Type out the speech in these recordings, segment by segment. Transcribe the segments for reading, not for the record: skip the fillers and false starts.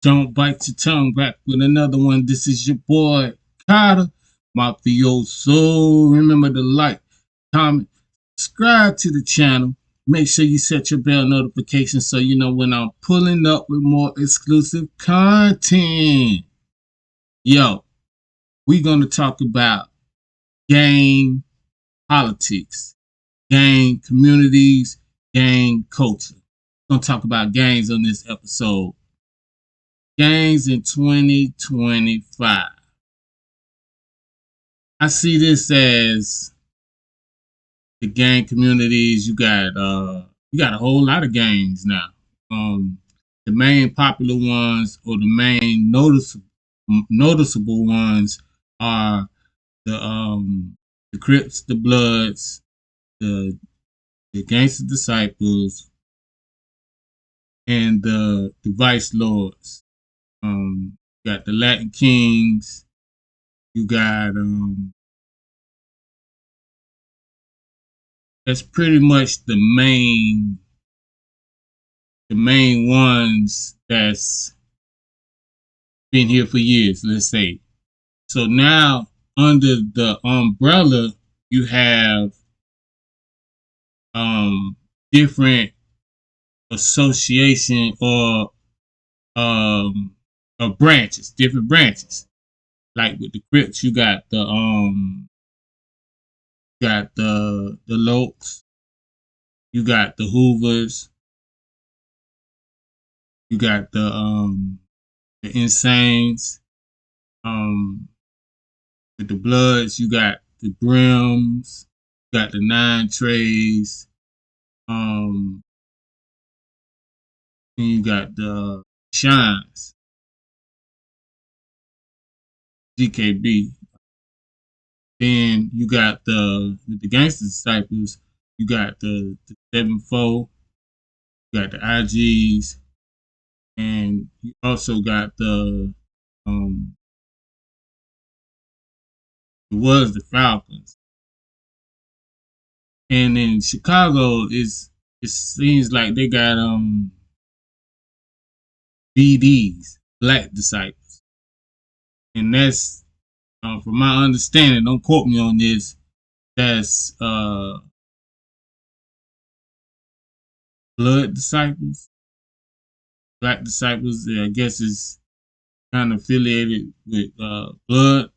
Don't bite your tongue. Back with another one. This is your boy Carter Mafioso. Remember to like, comment, subscribe to the channel. Make sure you set your bell notification so you know when I'm pulling up with more exclusive content. Yo, we're gonna talk about gang politics, gang communities, gang culture. We're gonna talk about gangs on this episode. Gangs in 2025. I see this as the gang communities. You got a whole lot of gangs now. The main popular ones or the main noticeable ones are the Crips, the Bloods, the Gangster Disciples, and the Vice Lords. You got the Latin Kings. You got that's pretty much the main ones that's been here for years, let's say. So now under the umbrella you have different association or branches, different branches. Like with the Crips, you got the Lokes, you got the Hoovers, you got the Insanes. With the Bloods, you got the Grims, you got the Nine Trays, and you got the Shines, GKB. Then you got with the Gangster Disciples, you got the 7-4, you got the IGs, and you also got it was the Falcons. And in Chicago, it seems like they got BDs, Black Disciples, and that's from my understanding. Don't quote me on this. That's Blood Disciples, Black Disciples. I guess is kind of affiliated with Blood.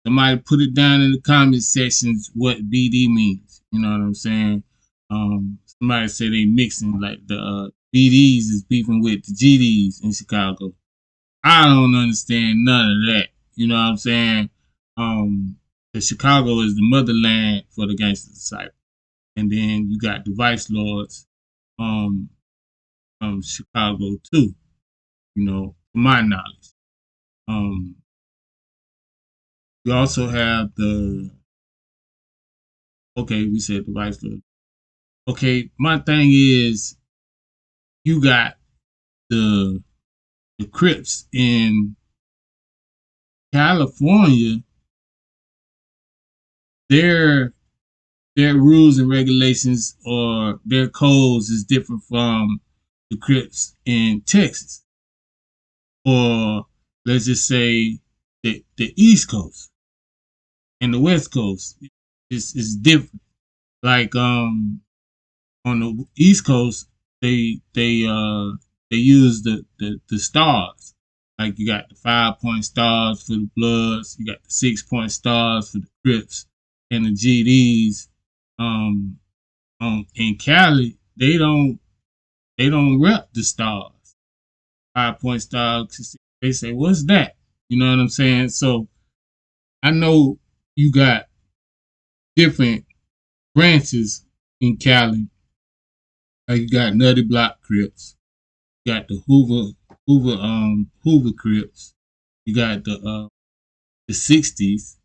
Somebody put it down in the comment sections what BD means. You know what I'm saying? Somebody said they mixing like the BDs is beefing with the GDs in Chicago. I don't understand none of that. You know what I'm saying? The Chicago is the motherland for the Gangster Disciples. And then you got the Vice Lords from Chicago too, you know, to my knowledge. You also have we said the Vice Lords. Okay, my thing is you got the Crips in California. Their rules and regulations or their codes is different from the Crips in Texas, or let's just say the East Coast and the West Coast is different. Like on the East Coast, they use the stars. Like you got the 5-point stars for the Bloods, you got the 6-point stars for the Crips and the GDs. In Cali, they don't rep the stars. 5-point stars. They say, "What's that?" You know what I'm saying? So I know you got different branches in Cali. Like you got Nutty Block Crips, you got the Hoover Crips, you got the 60s,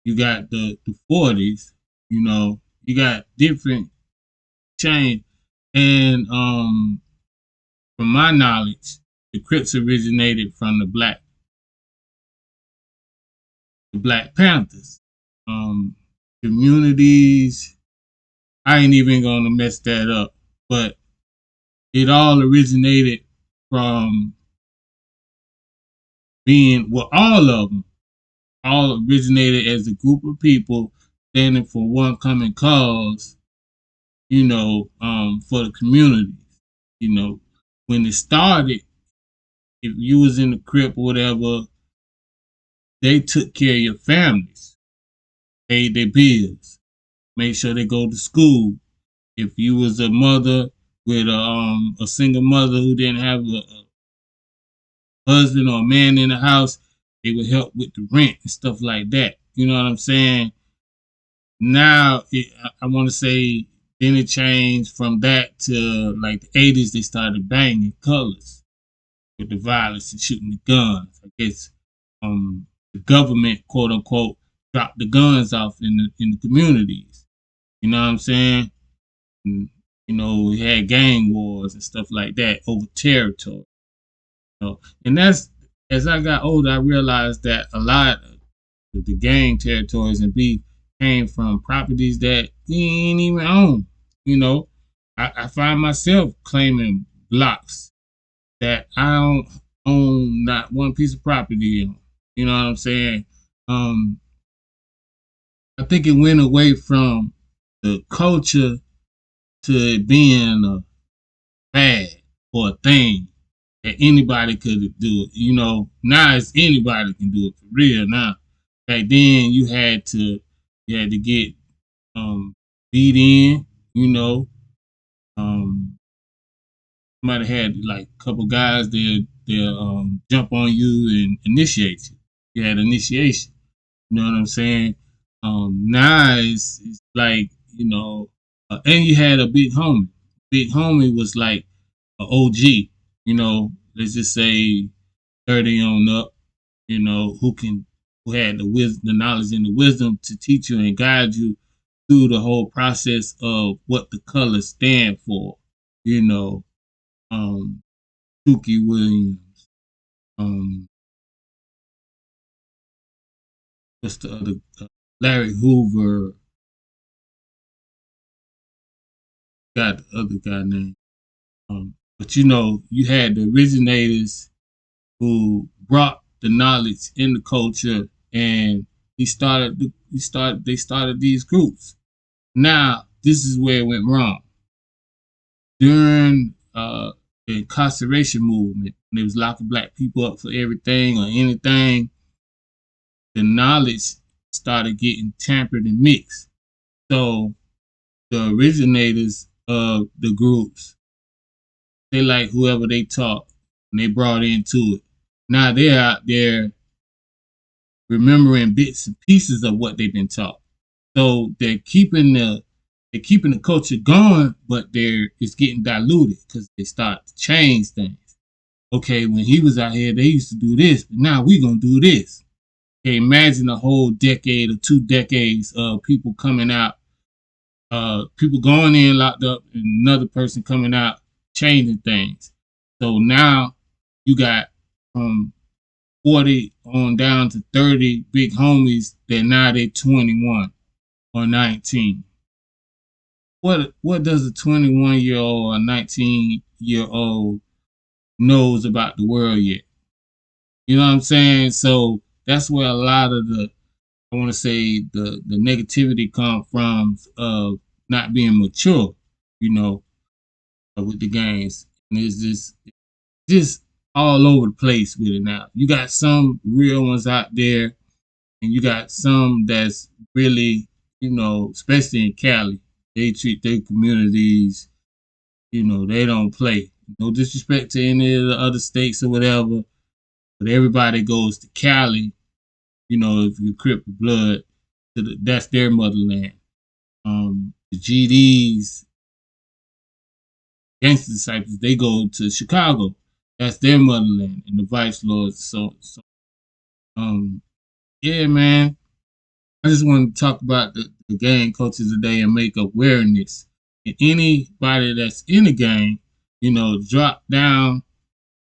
you got the 40s. You know, you got different chain. And from my knowledge, the Crips originated from the Black Panthers. Communities, I ain't even gonna mess that up, but it all originated from being, well, all of them, all originated as a group of people standing for one common cause, for the community. You know, when it started, if you was in the crib or whatever, they took care of your families, paid their bills, made sure they go to school. If you was a mother with a single mother who didn't have a husband or a man in the house, they would help with the rent and stuff like that. You know what I'm saying? Now, I want to say, then it changed from that to like the 80s. They started banging colors with the violence and shooting the guns. I guess the government, quote unquote, dropped the guns off in the communities. You know what I'm saying? And, we had gang wars and stuff like that over territory. And that's, as I got older, I realized that a lot of the gang territories and beef came from properties that we ain't even own. I find myself claiming blocks that I don't own not one piece of property in. You know what I'm saying? I think it went away from the culture to it being a fad or a thing that anybody could do it. Now it's anybody can do it for real now. Back then you had to get beat in, somebody had like a couple guys they'll jump on you and initiate you. You had initiation. You know what I'm saying? Now it's like, and you had a big homie. Big homie was like an OG, let's just say 30 on up, who had the knowledge and the wisdom to teach you and guide you through the whole process of what the colors stand for. Um, Dookie Williams, what's the other? Larry Hoover, got the other guy name. But you had the originators who brought the knowledge in the culture, and they started these groups. Now, this is where it went wrong. During the incarceration movement, when they was locking black people up for everything or anything, the knowledge started getting tampered and mixed. So the originators of the groups, they like whoever they taught and they brought into it. Now they're out there remembering bits and pieces of what they've been taught. So they're keeping the culture going, but it's getting diluted because they start to change things. Okay, when he was out here, they used to do this, but now we're gonna do this. Okay, imagine a whole decade or 2 decades of people coming out, people going in locked up, and another person coming out changing things. So now you got from 40 on down to 30 big homies that now they're 21 or 19. What does a 21-year-old or 19-year-old knows about the world yet? You know what I'm saying? So that's where a lot of I want to say the negativity comes from of not being mature, with the games. And it's just all over the place with it now. You got some real ones out there, and you got some that's really, especially in Cali, they treat their communities, they don't play. No disrespect to any of the other states or whatever, but everybody goes to Cali, if you Crip or Blood, that's their motherland. The GDs, Gangster Disciples, they go to Chicago. That's their motherland, and the Vice Lords. So yeah, man. I just want to talk about the gang culture today and make awareness. And anybody that's in the gang, drop down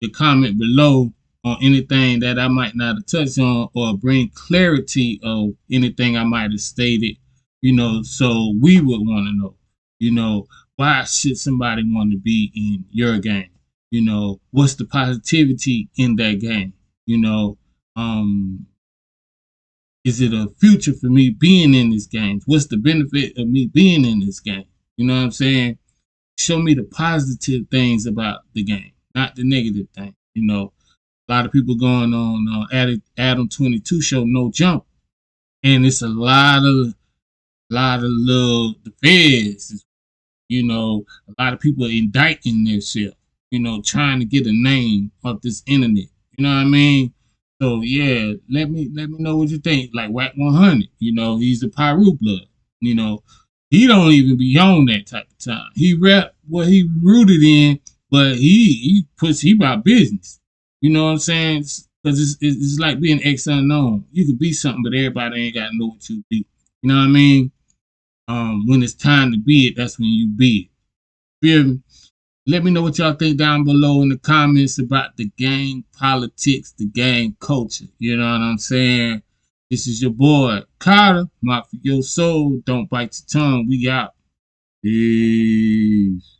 the comment below on anything that I might not have touched on or bring clarity of anything I might have stated, so we would want to know, why should somebody want to be in your gang? What's the positivity in that gang? Is it a future for me being in this game? What's the benefit of me being in this game? You know what I'm saying? Show me the positive things about the game, not the negative thing. You know, a lot of people going on Adam 22 show No Jump, and it's a lot of little the feds. You know, a lot of people indicting themselves. You know, trying to get a name off this internet. You know what I mean? So yeah, let me know what you think. Like Whack 100, you know, he's the Pyru blood. You know, he don't even be on that type of time. He rap what he rooted in, but he about business. You know what I'm saying? Because it's like being ex unknown. You could be something, but everybody ain't got to know what you be. You know what I mean? When it's time to be it, that's when you be it. Feel me? Let me know what y'all think down below in the comments about the gang politics, the gang culture. You know what I'm saying? This is your boy, Carter. Mafia Soul. Don't bite your tongue. We out. Peace.